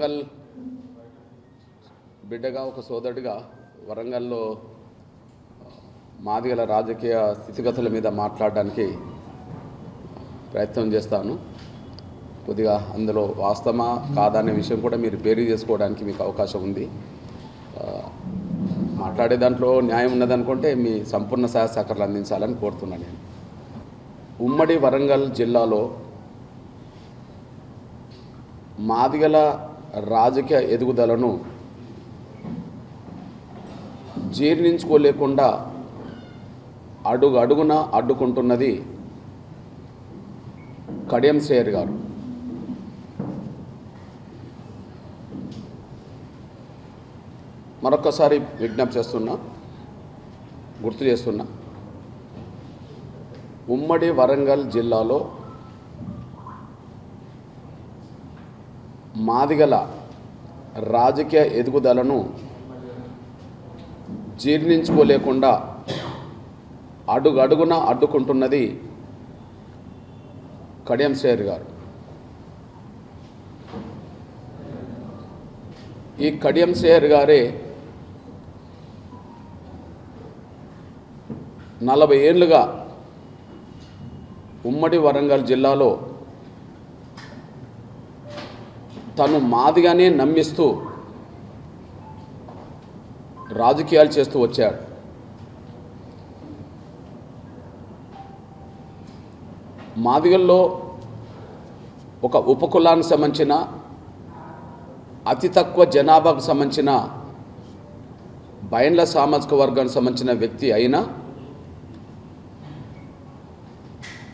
వరంగల్ బిడ్డగా ఒక సోదరుడిగా వరంగల్లో మాదిగల రాజకీయ స్థితిగతుల మీద మాట్లాడడానికి ప్రయత్నం చేస్తాను. కొద్దిగా అందులో వాస్తవమా కాదనే విషయం కూడా మీరు బేరీ చేసుకోవడానికి మీకు అవకాశం ఉంది. మాట్లాడే దాంట్లో న్యాయం ఉన్నదనుకుంటే మీ సంపూర్ణ సహాయ సహకారాలు అందించాలని కోరుతున్నాను. నేను ఉమ్మడి వరంగల్ జిల్లాలో మాదిగల రాజకీయ ఎదుగుదలను జీర్ణించుకోలేకుండా అడుగు అడుగున అడ్డుకుంటున్నది కడియం శ్రేయర్ గారు. మరొకసారి విజ్ఞప్తి చేస్తున్నా, గుర్తు చేస్తున్నా, ఉమ్మడి వరంగల్ జిల్లాలో మాదిగల రాజకీయ ఎదుగుదలను జీర్ణించుకోలేకుండా అడుగు అడుగున అడ్డుకుంటున్నది కడియం శ్రేయర్ గారు. ఈ కడియం శ్రేయర్ గారే 40 ఏళ్లుగా ఉమ్మడి వరంగల్ జిల్లాలో తను మాదిగానే నమ్మిస్తూ రాజకీయాలు చేస్తూ వచ్చాడు. మాదిగల్లో ఒక ఉపకులానికి సంబంధించిన అతి తక్కువ జనాభాకు సంబంధించిన బైండ్ల సామాజిక వర్గానికి సంబంధించిన వ్యక్తి అయినా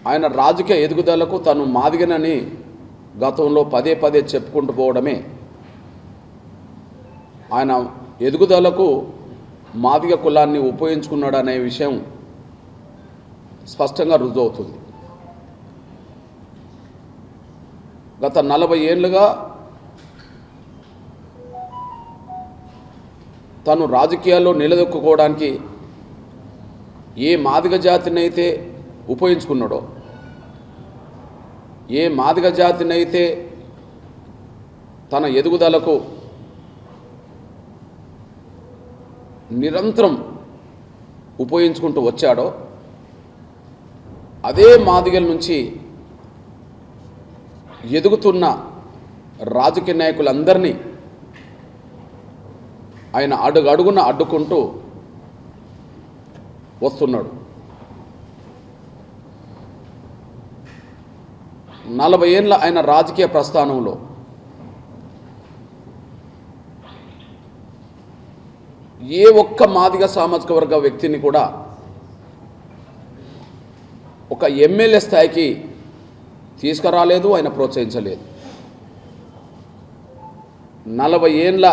ఆయన రాజకీయ ఎదుగుదలకు తను మాదిగనని గతంలో పదే పదే చెప్పుకుంటూ పోవడమే ఆయన ఎదుగుదలకు మాదిగ కులాన్ని ఉపయోగించుకున్నాడనే విషయం స్పష్టంగా రుజువు అవుతుంది. గత 40 ఏళ్లుగా తను రాజకీయాల్లో నిలదొక్కుకోవడానికి ఏ మాదిగ జాతినైతే ఉపయోగించుకున్నాడో, ఏ మాదిగ జాతినైతే తన ఎదుగుదలకు నిరంతరం ఉపయోగించుకుంటూ వచ్చాడో అదే మాదిగల నుంచి ఎదుగుతున్న రాజకీయ నాయకులందరినీ ఆయన అడుగడుగున అడ్డుకుంటూ వస్తున్నాడు. 40 ఏళ్ళ ఆయన రాజకీయ ప్రస్థానంలో ఏ ఒక్క మాదిగ సామాజిక వర్గ వ్యక్తిని కూడా ఒక ఎమ్మెల్యే స్థాయికి తీసుకురాలేదు, ఆయన ప్రోత్సహించలేదు. 40 ఏళ్ళ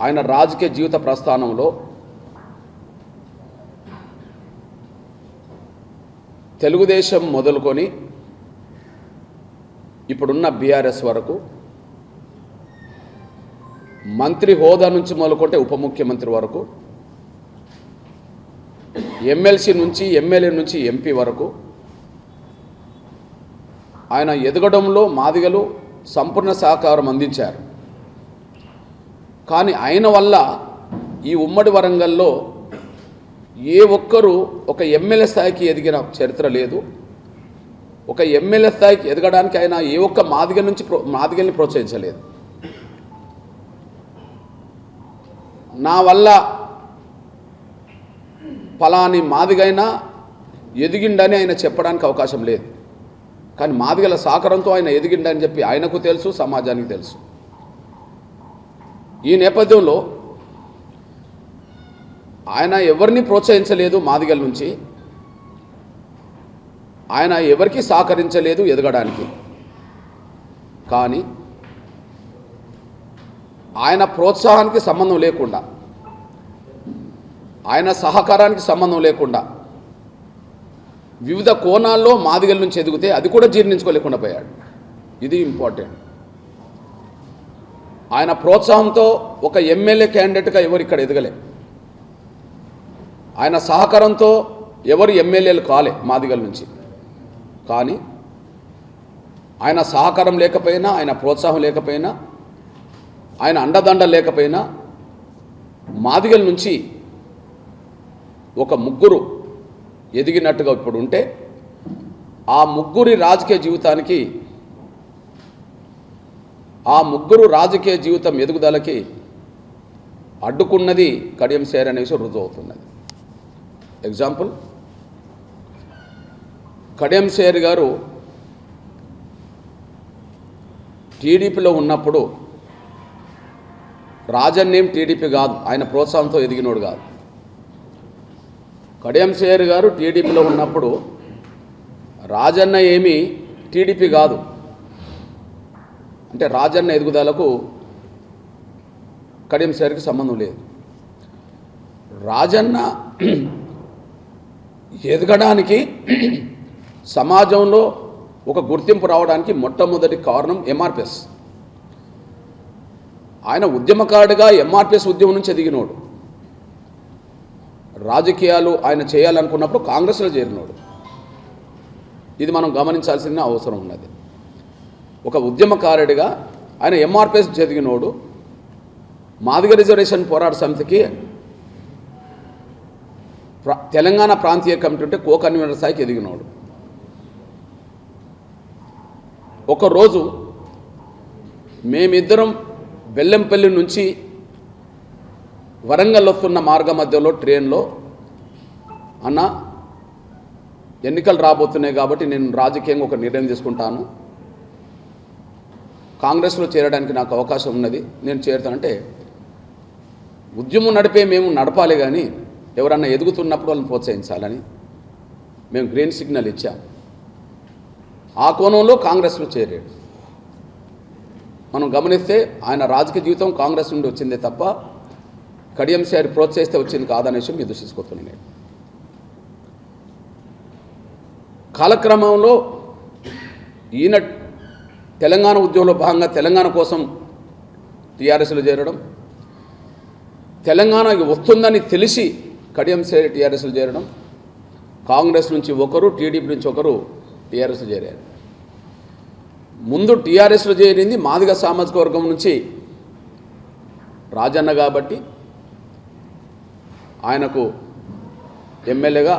ఆయన రాజకీయ జీవిత ప్రస్థానంలో తెలుగుదేశం మొదలుకొని ఇప్పుడున్న బీఆర్ఎస్ వరకు మంత్రి హోదా నుంచి మొదలుకుంటే ఉప ముఖ్యమంత్రి వరకు, ఎమ్మెల్సీ నుంచి ఎమ్మెల్యే నుంచి ఎంపీ వరకు ఆయన ఎదగడంలో మాదిగలు సంపూర్ణ సహకారం అందించారు. కానీ ఆయన వల్ల ఈ ఉమ్మడి వరంగల్లో ఏ ఒక్కరూ ఒక ఎమ్మెల్యే స్థాయికి ఎదిగిన చరిత్ర లేదు. ఒక ఎమ్మెల్యే స్థాయికి ఎదగడానికి ఆయన ఏ ఒక్క మాదిగల్ని ప్రోత్సహించలేదు. నా వల్ల ఫలాని మాదిగైనా ఎదిగిండని ఆయన చెప్పడానికి అవకాశం లేదు. కానీ మాదిగల సహకారంతో ఆయన ఎదిగిండని చెప్పి ఆయనకు తెలుసు, సమాజానికి తెలుసు. ఈ నేపథ్యంలో ఆయన ఎవరిని ప్రోత్సహించలేదు, మాదిగల నుంచి ఆయన ఎవరికి సహకరించలేదు ఎదగడానికి. కానీ ఆయన ప్రోత్సాహానికి సంబంధం లేకుండా, ఆయన సహకారానికి సంబంధం లేకుండా వివిధ కోణాల్లో మాదిగల నుంచి ఎదిగితే అది కూడా జీర్ణించుకోలేకుండా పోయాడు. ఇది ఇంపార్టెంట్. ఆయన ప్రోత్సాహంతో ఒక ఎమ్మెల్యే క్యాండిడేట్గా ఎవరు ఇక్కడ ఎదగలే. ఆయన సహకారంతో ఎవరు ఎమ్మెల్యేలు కాలే మాదిగల నుంచి. కానీ ఆయన సహకారం లేకపోయినా, ఆయన ప్రోత్సాహం లేకపోయినా ఆయన అండదండ లేకపోయినా మాదిగల నుంచి ఒక ముగ్గురు ఎదిగినట్టుగా ఇప్పుడు ఉంటే ఆ ముగ్గురి రాజకీయ జీవితానికి ఆ ముగ్గురు రాజకీయ జీవితం ఎదుగుదలకి అడ్డుకున్నది కడియం శ్రీహరి అనే విషయం రుజువు అవుతున్నది. ఎగ్జాంపుల్, కడియం శ్రీహరి గారు టీడీపీలో ఉన్నప్పుడు రాజన్ ఏం టీడీపీ కాదు, ఆయన ప్రోత్సాహంతో ఎదిగినోడు కాదు. కడియం శ్రీహరి గారు టీడీపీలో ఉన్నప్పుడు రాజన్న ఏమీ టీడీపీ కాదు, అంటే రాజన్న ఎదుగుదలకు కడియం శ్రీహరికి సంబంధం లేదు. రాజన్న ఎదగడానికి సమాజంలో ఒక గుర్తింపు రావడానికి మొట్టమొదటి కారణం ఎంఆర్పిఎస్. ఆయన ఉద్యమకారుడిగా ఎంఆర్పిఎస్ ఉద్యమం నుంచి ఎదిగినోడు. రాజకీయాలు ఆయన చేయాలనుకున్నప్పుడు కాంగ్రెస్లో చేరినోడు. ఇది మనం గమనించాల్సిన అవసరం ఉన్నది. ఒక ఉద్యమకారుడిగా ఆయన ఎంఆర్పిఎస్ ఎదిగినోడు. మాదిగ రిజర్వేషన్ పోరాట సమితికి తెలంగాణ ప్రాంతీయ కమిటీ ఉంటే కో కన్వీనర్ స్థాయికి ఎదిగినోడు. ఒకరోజు మేమిద్దరం బెల్లంపల్లి నుంచి వరంగల్ వస్తున్న మార్గ మధ్యలో ట్రైన్లో, అన్న ఎన్నికలు రాబోతున్నాయి కాబట్టి నేను రాజకీయంగా ఒక నిర్ణయం తీసుకుంటాను, కాంగ్రెస్లో చేరడానికి నాకు అవకాశం ఉన్నది, నేను చేరుతానంటే, ఉద్యమం నడిపే మేము నడపాలి కానీ ఎవరన్నా ఎదుగుతున్నప్పుడు వాళ్ళని ప్రోత్సహించాలని మేము గ్రీన్ సిగ్నల్ ఇచ్చాం. ఆ కోణంలో కాంగ్రెస్లో చేరాడు. మనం గమనిస్తే ఆయన రాజకీయ జీవితం కాంగ్రెస్ నుండి వచ్చిందే తప్ప కడియం శ్రీహరి ప్రోత్సహిస్తే వచ్చింది కాదనే విషయం మీరు దృష్టించుకోతున్నాను. కాలక్రమంలో ఈయన తెలంగాణ ఉద్యమంలో భాగంగా తెలంగాణ కోసం టీఆర్ఎస్లో చేరడం, తెలంగాణ వస్తుందని తెలిసి కడియం శ్రీహరి టీఆర్ఎస్లో చేరడం, కాంగ్రెస్ నుంచి ఒకరు, టీడీపీ నుంచి ఒకరు టీఆర్ఎస్లో చేరారు. ముందు టీఆర్ఎస్లో చేరింది మాదిగ సామాజిక వర్గం నుంచి రాజన్న కాబట్టి ఆయనకు ఎమ్మెల్యేగా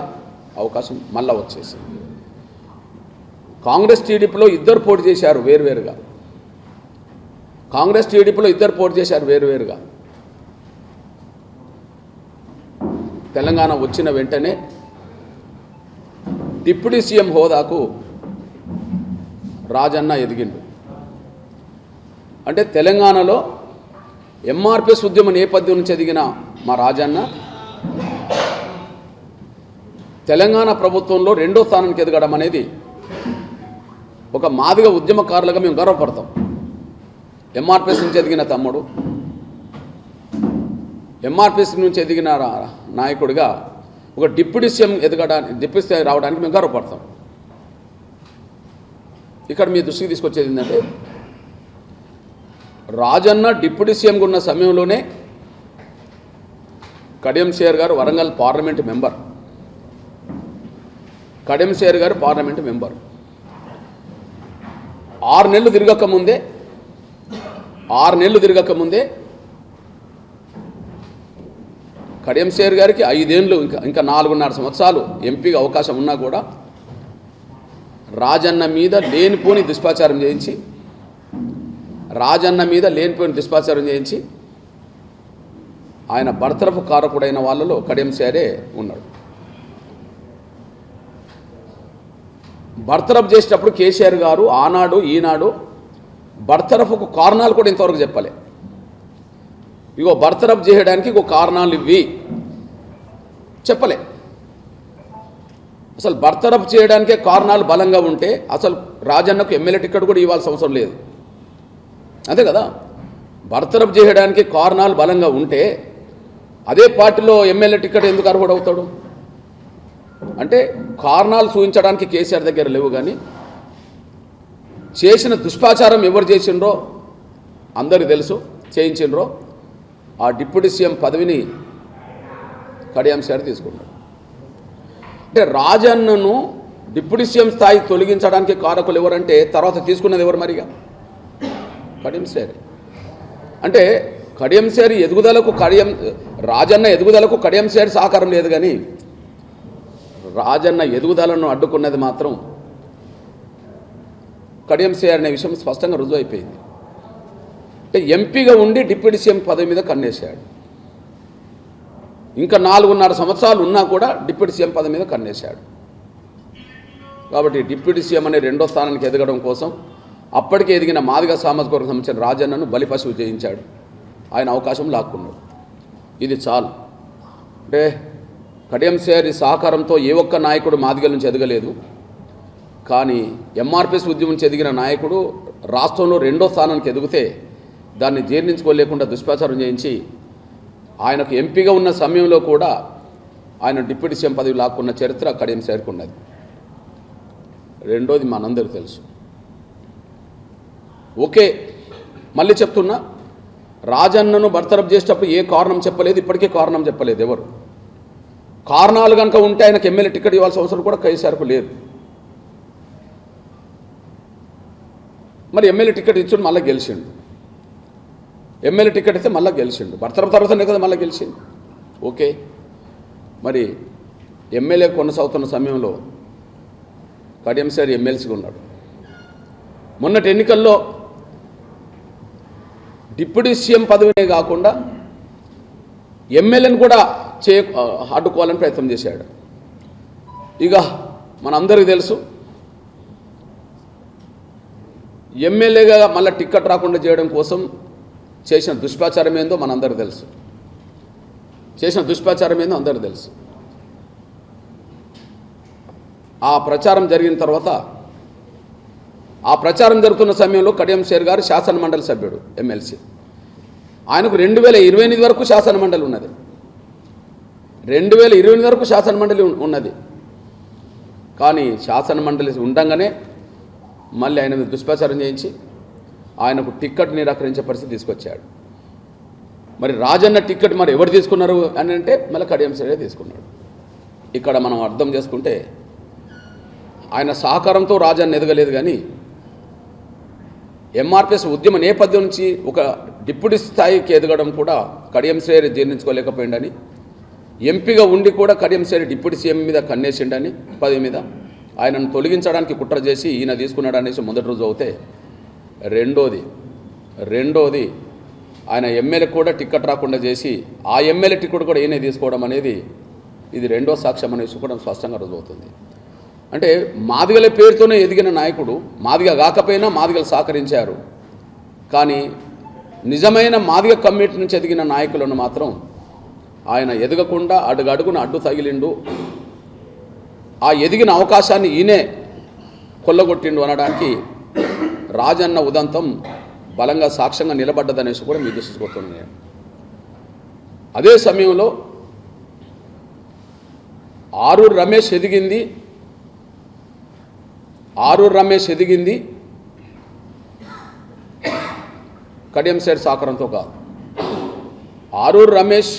అవకాశం మళ్ళా వచ్చేసింది. కాంగ్రెస్ టీడీపీలో ఇద్దరు పోటీ చేశారు వేరువేరుగా. కాంగ్రెస్ టీడీపీలో ఇద్దరు పోటీ చేశారు వేరువేరుగా. తెలంగాణ వచ్చిన వెంటనే డిప్యూటీ సీఎం హోదాకు రాజన్న ఎదిగిండు. అంటే తెలంగాణలో ఎంఆర్పిఎస్ ఉద్యమ నేపథ్యం నుంచి ఎదిగిన మా రాజన్న తెలంగాణ ప్రభుత్వంలో రెండో స్థానానికి ఎదగడం అనేది ఒక మాదిగ ఉద్యమకారులుగా మేము గర్వపడతాం. ఎంఆర్పిఎస్ నుంచి ఎదిగిన తమ్ముడు, ఎంఆర్పిఎస్ నుంచి ఎదిగిన నాయకుడిగా ఒక డిప్యూటీ సీఎం డిప్యూటీ సీఎం రావడానికి మేము గర్వపడతాం. ఇక్కడ మీ దృష్టికి తీసుకొచ్చేది ఏంటంటే, రాజన్న డిప్యూటీ సీఎంగా ఉన్న సమయంలోనే కడియం శ్రీహరి గారు వరంగల్ పార్లమెంటు మెంబర్. కడియం శ్రీహరి గారు పార్లమెంటు మెంబర్ 6 నెలలు తిరగకముందే కడియం శ్రీహరి గారికి 5 ఏళ్ళు ఇంకా 4.5 సంవత్సరాలు ఎంపీగా అవకాశం ఉన్నా కూడా రాజన్న మీద లేనిపోని దుష్ప్రచారం చేయించి ఆయన బర్తరఫ్ కారకుడైన వాళ్ళలో కడియం శ్రీహరే ఉన్నాడు. బర్తరఫ్ చేసేటప్పుడు కేసీఆర్ గారు ఆనాడు ఈనాడు బర్తరఫ్కు కారణాలు కూడా ఇంతవరకు చెప్పలే. ఇగో బర్తరఫ్ చేయడానికి ఇంకో కారణాలు ఇవి చెప్పలే. అసలు బర్తరఫ్ చేయడానికే కారణాలు బలంగా ఉంటే అసలు రాజన్నకు ఎమ్మెల్యే టికెట్ కూడా ఇవ్వాల్సిన అవసరం లేదు, అంతే కదా. బర్తరఫ్ చేయడానికి కారణాలు బలంగా ఉంటే అదే పార్టీలో ఎమ్మెల్యే టికెట్ ఎందుకు అర్హుడు అవుతాడు? అంటే కారణాలు చూపించడానికి కేసీఆర్ దగ్గర లేవు, కానీ చేసిన దుష్ప్రచారం ఎవరు చేసిండ్రో అందరికీ తెలుసు. చేయించిండ్రో ఆ డిప్యూటీ సీఎం పదవిని కడియం శ్రీహరి తీసుకున్నాడు. అంటే రాజన్నను డిప్యూటీ సీఎం స్థాయి తొలగించడానికి కారకులు ఎవరంటే తర్వాత తీసుకున్నది ఎవరు? మరిగా కడియం శ్రీహరి. అంటే కడియంసేరి ఎదుగుదలకు రాజన్న ఎదుగుదలకు కడియంసేరి సహకారం లేదు, కానీ రాజన్న ఎదుగుదలను అడ్డుకున్నది మాత్రం కడియంసేరి అనే విషయం స్పష్టంగా రుజువు అయిపోయింది. అంటే ఎంపీగా ఉండి డిప్యూటీ సీఎం పదవి మీద కన్నేశాడు. ఇంకా 4.5 సంవత్సరాలు ఉన్నా కూడా డిప్యూటీ సీఎం పదవి మీద కన్నేశాడు. కాబట్టి డిప్యూటీ సీఎం అనే రెండో స్థానానికి ఎదగడం కోసం అప్పటికే ఎదిగిన మాదిగ సామాజిక వర్గం సంబంధించిన రాజన్నను బలిపశువు చేయించాడు. ఆయన అవకాశం లాక్కున్నాడు. ఇది చాలు. అంటే కడియంసేరి సహకారంతో ఏ ఒక్క నాయకుడు మాదిగల నుంచి ఎదగలేదు. కానీ ఎంఆర్పిఎస్ ఉద్యమం నుంచి ఎదిగిన నాయకుడు రాష్ట్రంలో రెండో స్థానానికి ఎదిగితే దాన్ని జీర్ణించుకోలేకుండా దుష్ప్రచారం చేయించి ఆయనకు ఎంపీగా ఉన్న సమయంలో కూడా ఆయన డిప్యూటీ సీఎం పదవి లాక్కున్న చరిత్ర కడియంసేరికి ఉన్నది. రెండోది మనందరికీ తెలుసు. ఓకే, మళ్ళీ చెప్తున్నా, రాజన్నను బర్తరఫ్ చేసేటప్పుడు ఏ కారణం చెప్పలేదు, ఇప్పటికే కారణం చెప్పలేదు ఎవరు. కారణాలు కనుక ఉంటే ఆయనకు ఎమ్మెల్యే టికెట్ ఇవ్వాల్సిన అవసరం కూడా కేసీఆర్కు లేదు. మరి ఎమ్మెల్యే టికెట్ ఇచ్చుడు మళ్ళీ గెలిచిండు. ఎమ్మెల్యే టికెట్ అయితే మళ్ళీ గెలిచిండు. బర్తరఫ్ తర్వాతనే కదా మళ్ళీ గెలిచిండు. ఓకే, మరి ఎమ్మెల్యే కొనసాగుతున్న సమయంలో కడియంసేరి ఎమ్మెల్సీగా ఉన్నాడు. మొన్నటి ఎన్నికల్లో డిప్యూటీ సీఎం పదవినే కాకుండా ఎమ్మెల్యేని కూడా అడ్డుకోవాలని ప్రయత్నం చేశాడు. ఇక మనందరికీ తెలుసు, ఎమ్మెల్యేగా మళ్ళీ టిక్కెట్ రాకుండా చేయడం కోసం చేసిన దుష్ప్రచారం ఏందో మనందరికీ తెలుసు. అందరికీ తెలుసు. ఆ ప్రచారం జరిగిన తర్వాత, ఆ ప్రచారం జరుగుతున్న సమయంలో కడియంసేరి గారు శాసనమండలి సభ్యుడు, ఎమ్మెల్సీ. ఆయనకు 2028 వరకు శాసనమండలి ఉన్నది. 2028 వరకు శాసనమండలి ఉన్నది. కానీ శాసనమండలి ఉండంగానే మళ్ళీ ఆయన మీద దుష్ప్రచారం చేయించి ఆయనకు టిక్కెట్ నిరాకరించే పరిస్థితి తీసుకొచ్చాడు. మరి రాజన్న టిక్కెట్ మరి ఎవరు తీసుకున్నారు అని అంటే మళ్ళీ కడియంసేరి తీసుకున్నాడు. ఇక్కడ మనం అర్థం చేసుకుంటే ఆయన సహకారంతో రాజన్న ఎదగలేదు, కానీ ఎంఆర్పిఎస్ ఉద్యమ నేపథ్యం నుంచి ఒక డిప్యూటీ స్థాయికి ఎదగడం కూడా కడియంసేరి జీర్ణించుకోలేకపోయిండని, ఎంపీగా ఉండి కూడా కడియంసేరి డిప్యూటీ సీఎం మీద కన్నేసిండని పదవి మీద ఆయనను తొలగించడానికి కుట్ర చేసి ఈయన తీసుకున్నాడు అనేసి మొదటి రోజు అవుతే, రెండోది ఆయన ఎమ్మెల్యే కూడా టిక్కెట్ రాకుండా చేసి ఆ ఎమ్మెల్యే టికెట్ కూడా ఈయనే తీసుకోవడం అనేది ఇది రెండో సాక్ష్యం అనేసి కూడా స్పష్టంగా రుజువుతుంది. అంటే మాదిగల పేరుతోనే ఎదిగిన నాయకుడు, మాదిగ కాకపోయినా మాదిగలు సహకరించారు. కానీ నిజమైన మాదిగ కమ్యూనిటీ నుంచి ఎదిగిన నాయకులను మాత్రం ఆయన ఎదగకుండా అడుగడుగున అడ్డు తగిలిండు. ఆ ఎదిగిన అవకాశాన్ని ఈయనే కొల్లగొట్టిండు అనడానికి రాజన్న ఉదంతం బలంగా సాక్ష్యంగా నిలబడ్డదనేసి కూడా మీ దృష్టికొస్తున్నాయి. అదే సమయంలో ఆరూరు రమేష్ ఎదిగింది కడియంసేరి సహకారంతో కాదు. ఆరూరు రమేష్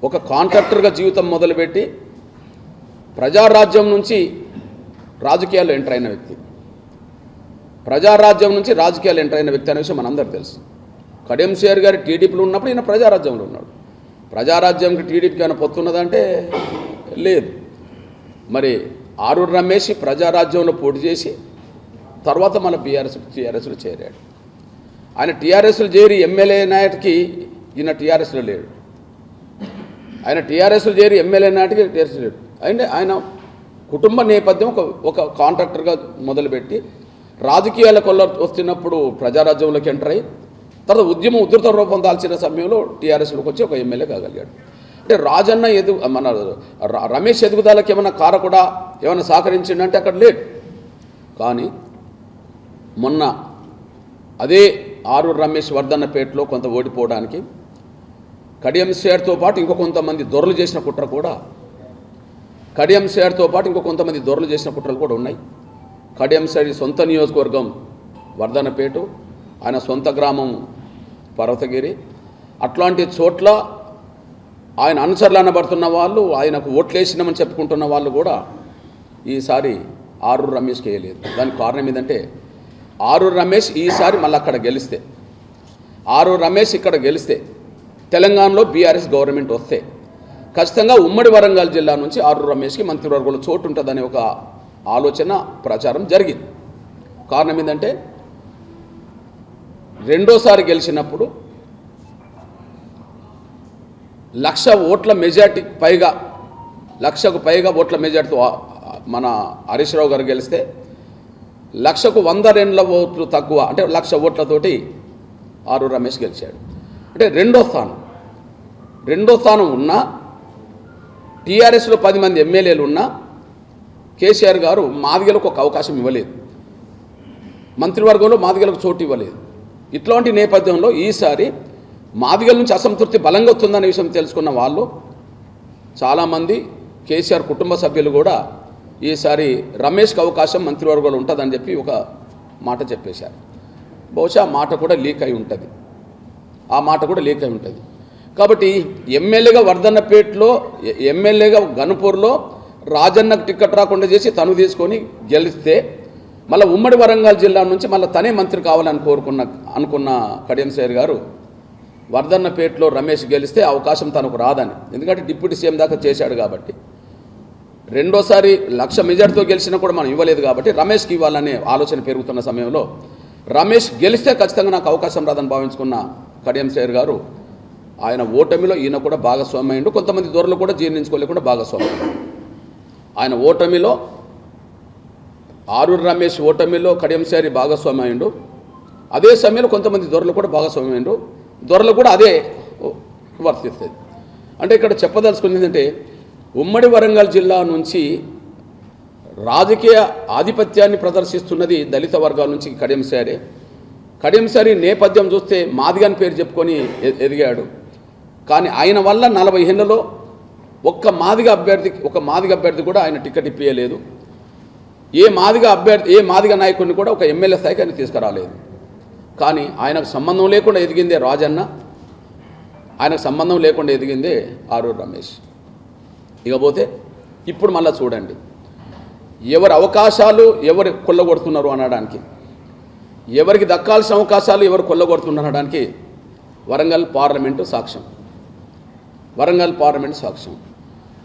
ఒక కాంట్రాక్టర్గా జీవితం మొదలుపెట్టి ప్రజారాజ్యం నుంచి రాజకీయాల్లో ఎంటర్ అయిన వ్యక్తి. అనే విషయం మనందరికీ తెలుసు. కడియంసేరి గారి టీడీపీలో ఉన్నప్పుడు ఈయన ప్రజారాజ్యంలో ఉన్నాడు. ప్రజారాజ్యంకి టీడీపీకి ఏమైనా పొత్తున్నదంటే లేదు. మరి ఆరూరు రమేష్ ప్రజారాజ్యంలో పోటీ చేసి తర్వాత మన టీఆర్ఎస్లో చేరాడు. ఆయన టీఆర్ఎస్లో చేరి ఎమ్మెల్యే నాటికి ఈయన టీఆర్ఎస్లో లేడు. అంటే ఆయన కుటుంబ నేపథ్యం ఒక కాంట్రాక్టర్గా మొదలుపెట్టి రాజకీయాలకు వస్తున్నప్పుడు ప్రజారాజ్యంలోకి ఎంటర్ అయ్యి తర్వాత ఉద్యమం ఉధృత రూపం దాల్చిన సమయంలో టీఆర్ఎస్లోకి వచ్చి ఒక ఎమ్మెల్యే కాగలిగాడు. అంటే రాజన్న మన రమేష్ ఎదుగుదలకి ఏమైనా కారకుడా, ఏమైనా సహకరించిండంటే అక్కడ లేడు. కానీ మొన్న అదే ఆరూరు రమేష్ వర్ధన్నపేటలో కొంత ఓడిపోవడానికి కడియంసేరితో పాటు ఇంకో కొంతమంది దొరలు చేసిన కుట్రలు కూడా ఉన్నాయి. కడియంసేరి సొంత నియోజకవర్గం వర్ధన్నపేట, ఆయన సొంత గ్రామం పర్వతగిరి. అట్లాంటి చోట్ల ఆయన అనుచరులు అనబడుతున్న వాళ్ళు, ఆయనకు ఓట్లేసినామని చెప్పుకుంటున్న వాళ్ళు కూడా ఈసారి ఆరూరు రమేష్కి వేయలేదు. దానికి కారణం ఏంటంటే ఆరూరు రమేష్ ఈసారి మళ్ళీ అక్కడ గెలిస్తే ఆరు రమేష్ ఇక్కడ గెలిస్తే తెలంగాణలో బీఆర్ఎస్ గవర్నమెంట్ వస్తే ఖచ్చితంగా ఉమ్మడి వరంగల్ జిల్లా నుంచి ఆరు రమేష్కి మంత్రివర్గంలో చోటు ఉంటుందనే ఒక ఆలోచన ప్రచారం జరిగింది. కారణం ఏంటంటే రెండోసారి గెలిచినప్పుడు 1,00,000 ఓట్ల మెజార్టీకి పైగా 1,00,000కు పైగా ఓట్ల మెజార్టీతో మన హరీష్ రావు గారు గెలిస్తే 1,00,000కు 102 ఓట్లు తక్కువ, అంటే 1,00,000 ఓట్లతోటి ఆరు రమేష్ గెలిచాడు. అంటే రెండో స్థానం ఉన్నా టీఆర్ఎస్లో 10 మంది ఎమ్మెల్యేలు ఉన్నా కేసీఆర్ గారు మాదిగలకు ఒక అవకాశం ఇవ్వలేదు, మంత్రివర్గంలో మాదిగలకు చోటు ఇవ్వలేదు. ఇట్లాంటి నేపథ్యంలో ఈసారి మాదిగల నుంచి అసంతృప్తి బలంగా వస్తుందనే విషయం తెలుసుకున్న వాళ్ళు చాలామంది కేసీఆర్ కుటుంబ సభ్యులు కూడా ఈసారి రమేష్కి అవకాశం మంత్రివర్గంలో ఉంటుందని చెప్పి ఒక మాట చెప్పేశారు. బహుశా ఆ మాట కూడా లీక్ అయి ఉంటుంది. కాబట్టి ఎమ్మెల్యేగా వర్ధన్నపేటలో, ఎమ్మెల్యేగా గన్పూర్లో రాజన్నకు టికెట్ రాకుండా చేసి తను తీసుకొని గెలిస్తే మళ్ళీ ఉమ్మడి వరంగల్ జిల్లా నుంచి మళ్ళీ తనే మంత్రి కావాలని అనుకున్న కడియం శ్రీహరి గారు వర్ధన్నపేటలో రమేష్ గెలిస్తే అవకాశం తనకు రాదని, ఎందుకంటే డిప్యూటీ సీఎం దాకా చేశాడు కాబట్టి, రెండోసారి 1,00,000 మెజార్టీతో గెలిచినా కూడా మనం ఇవ్వలేదు కాబట్టి రమేష్కి ఇవ్వాలనే ఆలోచన పెరుగుతున్న సమయంలో రమేష్ గెలిస్తే ఖచ్చితంగా నాకు అవకాశం రాదని భావించుకున్న కడియం శ్రీహరి గారు ఆయన ఓటమిలో ఈయన కూడా భాగస్వామ్యుడు, కొంతమంది దొరలు కూడా జీర్ణించుకోలేకుండా భాగస్వామ్యుడు. ఆయన ఓటమిలో ఆరూరు రమేష్ ఓటమిలో కడియం శ్రీహరి భాగస్వామ్యుడు, అదే సమయంలో కొంతమంది దొరలు కూడా భాగస్వామ్యుడు, దొరలు కూడా అదే వర్తిస్తుంది. అంటే ఇక్కడ చెప్పదలుచుకుంది ఏంటంటే ఉమ్మడి వరంగల్ జిల్లా నుంచి రాజకీయ ఆధిపత్యాన్ని ప్రదర్శిస్తున్నది దళిత వర్గాల నుంచి కడియం శ్రీహరి నేపథ్యం చూస్తే మాదిగని పేరు చెప్పుకొని ఎదిగాడు. కానీ ఆయన వల్ల 40 ఏళ్లలో ఒక్క మాదిగ అభ్యర్థి కూడా ఆయన టికెట్ ఇప్పించలేదు. ఏ మాదిగ నాయకుడిని కూడా ఒక ఎమ్మెల్యే స్థాయికి ఆయన తీసుకురాలేదు. కానీ ఆయనకు సంబంధం లేకుండా ఎదిగిందే రాజన్న, ఆయనకు సంబంధం లేకుండా ఎదిగిందే ఆరూరు రమేష్. ఇకపోతే ఇప్పుడు మళ్ళీ చూడండి, ఎవరి అవకాశాలు ఎవరు కొల్లగొడుతున్నారు అనడానికి, ఎవరికి దక్కాల్సిన అవకాశాలు ఎవరు కొల్లగొడుతున్నారు అనడానికి వరంగల్ పార్లమెంటు సాక్ష్యం.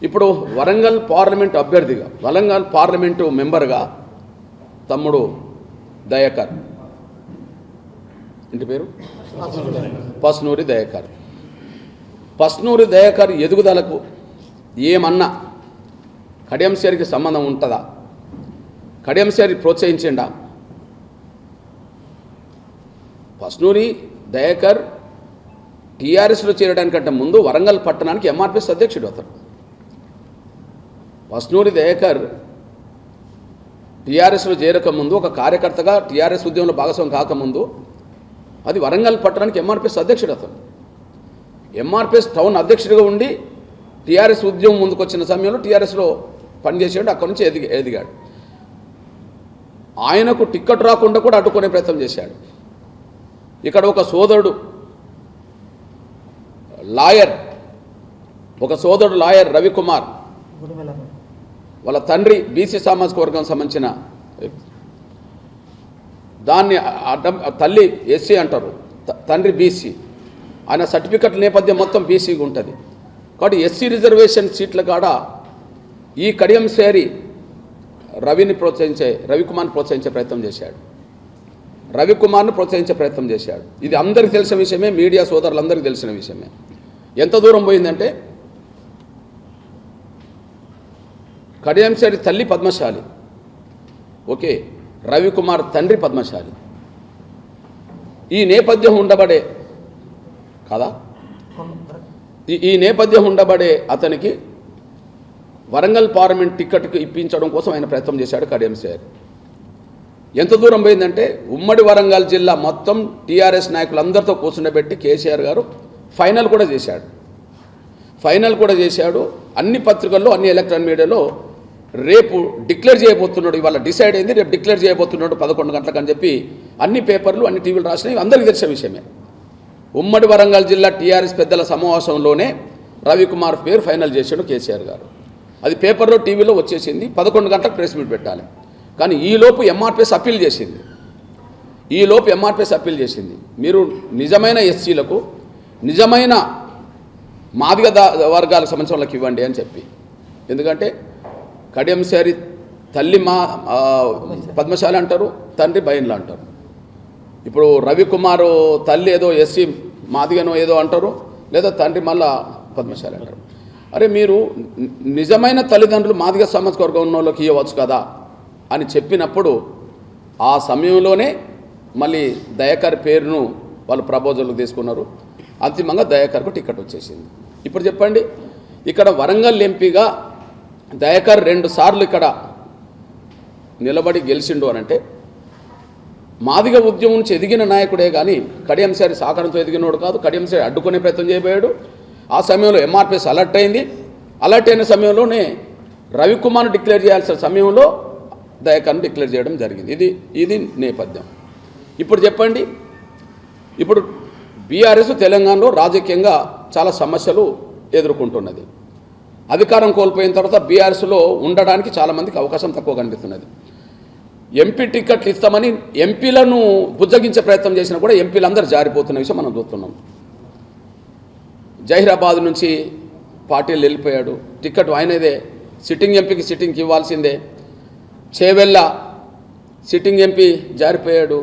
ఇప్పుడు వరంగల్ పార్లమెంటు అభ్యర్థిగా, వరంగల్ పార్లమెంటు మెంబర్గా తమ్ముడు దయాకర్, ఇంటి పేరు పస్నూరి దయాకర్ ఎదుగుదలకు ఏమన్నా కడియం శ్రీహరికి సంబంధం ఉంటుందా? కడియం శ్రీహరి ప్రోత్సహించిండా? పస్నూరి దయాకర్ టీఆర్ఎస్లో చేరడానికంటే ముందు వరంగల్ పట్టణానికి ఎంఆర్పిఎస్ అధ్యక్షుడు అతను. పస్నూరి దయాకర్ టీఆర్ఎస్లో చేరకముందు ఒక కార్యకర్తగా టీఆర్ఎస్ ఉద్యమంలో భాగస్వామి కాకముందు అది వరంగల్ పట్టణానికి ఎంఆర్పిఎస్ అధ్యక్షుడు అతను. ఎంఆర్పిఎస్ టౌన్ అధ్యక్షుడిగా ఉండి టీఆర్ఎస్ ఉద్యమం ముందుకు వచ్చిన సమయంలో టీఆర్ఎస్లో పనిచేసాడు, అక్కడి నుంచి ఎదిగాడు. ఆయనకు టిక్కెట్ రాకుండా కూడా అడ్డుకునే ప్రయత్నం చేశాడు. ఇక్కడ ఒక సోదరుడు లాయర్ రవికుమార్, వాళ్ళ తండ్రి బీసీ సామాజిక వర్గం సంబంధించిన దాన్ని తల్లి ఎస్సీ అంటారు, తండ్రి బీసీ, ఆయన సర్టిఫికెట్ నేపథ్యం మొత్తం బీసీగా ఉంటుంది. కాబట్టి ఎస్సీ రిజర్వేషన్ సీట్ల కాడ ఈ కడియం శ్రీహరి రవికుమార్ని ప్రోత్సహించే ప్రయత్నం చేశాడు. ఇది అందరికీ తెలిసిన విషయమే, మీడియా సోదరులందరికీ తెలిసిన విషయమే. ఎంత దూరం పోయిందంటే కడియం శ్రీహరి తల్లి పద్మశాలి, ఓకే, రవికుమార్ తండ్రి పద్మశాలి. ఈ నేపథ్యం ఉండబడే కదా, ఈ నేపథ్యం ఉండబడే అతనికి వరంగల్ పార్లమెంట్ టిక్కెట్కి ఇప్పించడం కోసం ఆయన ప్రయత్నం చేశాడు కడియం శ్రీహరి. ఎంత దూరం పోయిందంటే ఉమ్మడి వరంగల్ జిల్లా మొత్తం టీఆర్ఎస్ నాయకులందరితో కూర్చుండబెట్టి కేసీఆర్ గారు ఫైనల్ కూడా చేశాడు. అన్ని పత్రికల్లో, అన్ని ఎలక్ట్రానిక్ మీడియాలో రేపు డిక్లేర్ చేయబోతున్నాడు, ఇవాళ డిసైడ్ అయింది, రేపు డిక్లేర్ చేయబోతున్నాడు 11 గంటలకు అని చెప్పి అన్ని పేపర్లు, అన్ని టీవీలు రాసినాయి, అందరికీ తెలిసిన విషయమే. ఉమ్మడి వరంగల్ జిల్లా టీఆర్ఎస్ పెద్దల సమావేశంలోనే రవికుమార్ పేరు ఫైనల్ చేశాడు కేసీఆర్ గారు. అది పేపర్లో, టీవీలో వచ్చేసింది. 11 గంటలకు ప్రెస్ మీట్ పెట్టాలి. కానీ ఈలోపు ఎంఆర్పిఎస్ అప్పీల్ చేసింది. ఈలోపు ఎంఆర్పిఎస్ అప్పీల్ చేసింది, మీరు నిజమైన ఎస్సీలకు నిజమైన మాదిగ వర్గాలకు సంబంధించిన వాళ్ళకి ఇవ్వండి అని చెప్పి. ఎందుకంటే కడియం శ్యారీ తల్లి పద్మశాలి అంటారు, తండ్రి బయన్లు అంటారు. ఇప్పుడు రవికుమారు తల్లి ఏదో ఎస్సీ మాదిగనో ఏదో అంటారు, లేదా తండ్రి మళ్ళా పద్మశాలి అంటారు. అరే మీరు నిజమైన తల్లిదండ్రులు మాదిగ సామాజిక వర్గం ఉన్న వాళ్ళకి ఇవ్వచ్చు కదా అని చెప్పినప్పుడు ఆ సమయంలోనే మళ్ళీ దయాకర్ పేరును వాళ్ళు ప్రపోజల్కి తీసుకున్నారు. అంతిమంగా దయాకర్కు టికెట్ వచ్చేసింది. ఇప్పుడు చెప్పండి, ఇక్కడ వరంగల్ ఎంపీగా దయాకర్ 2 సార్లు ఇక్కడ నిలబడి గెలిచిండు అనంటే మాదిగ ఉద్యమం నుంచి ఎదిగిన నాయకుడే కానీ కడియం శ్యారీ సహకారంతో ఎదిగినోడు కాదు. కడియం శ్యారీ అడ్డుకునే ప్రయత్నం చేయబోయాడు. ఆ సమయంలో ఎంఆర్పిఎస్ అలర్ట్ అయింది. అలర్ట్ అయిన సమయంలోనే రవికుమార్ను డిక్లేర్ చేయాల్సిన సమయంలో దయాకర్ను డిక్లేర్ చేయడం జరిగింది. ఇది నేపథ్యం. ఇప్పుడు చెప్పండి, ఇప్పుడు బీఆర్ఎస్ తెలంగాణలో రాజకీయంగా చాలా సమస్యలు ఎదుర్కొంటున్నది. అధికారం కోల్పోయిన తర్వాత బీఆర్ఎస్లో ఉండడానికి చాలామందికి అవకాశం తక్కువ కనిపిస్తున్నది. ఎంపీ టికెట్లు ఇస్తామని ఎంపీలను బుజ్జగించే ప్రయత్నం చేసినా కూడా ఎంపీలందరూ జారిపోతున్న విషయం మనం చూస్తున్నాం. జహీరాబాద్ నుంచి పార్టీలు వెళ్ళిపోయాడు, టికెట్ ఆయనదే. సిట్టింగ్ ఎంపీకి సిట్టింగ్కి ఇవ్వాల్సిందే. చేవెళ్ళ సిట్టింగ్ ఎంపీ జారిపోయాడు,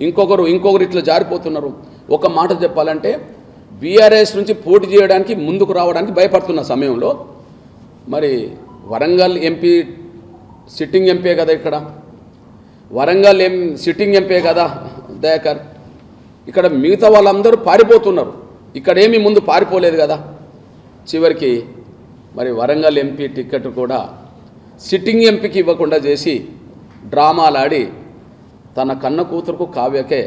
ఇంకొకరు ఇట్లా జారిపోతున్నారు. ఒక మాట చెప్పాలంటే బీఆర్ఎస్ నుంచి పోటీ చేయడానికి ముందుకు రావడానికి భయపడుతున్న సమయంలో మరి వరంగల్ ఎంపీ సిట్టింగ్ ఎంపీ కదా, ఇక్కడ వరంగల్ సిట్టింగ్ ఎంపీ కదా దయాకర్, ఇక్కడ మిగతా వాళ్ళందరూ పారిపోతున్నారు, ఇక్కడేమీ ముందు పారిపోలేదు కదా. చివరికి మరి వరంగల్ ఎంపీ టికెట్ కూడా సిట్టింగ్ ఎంపీకి ఇవ్వకుండా చేసి డ్రామాలాడి తన కన్న కూతురుకు కావ్యకే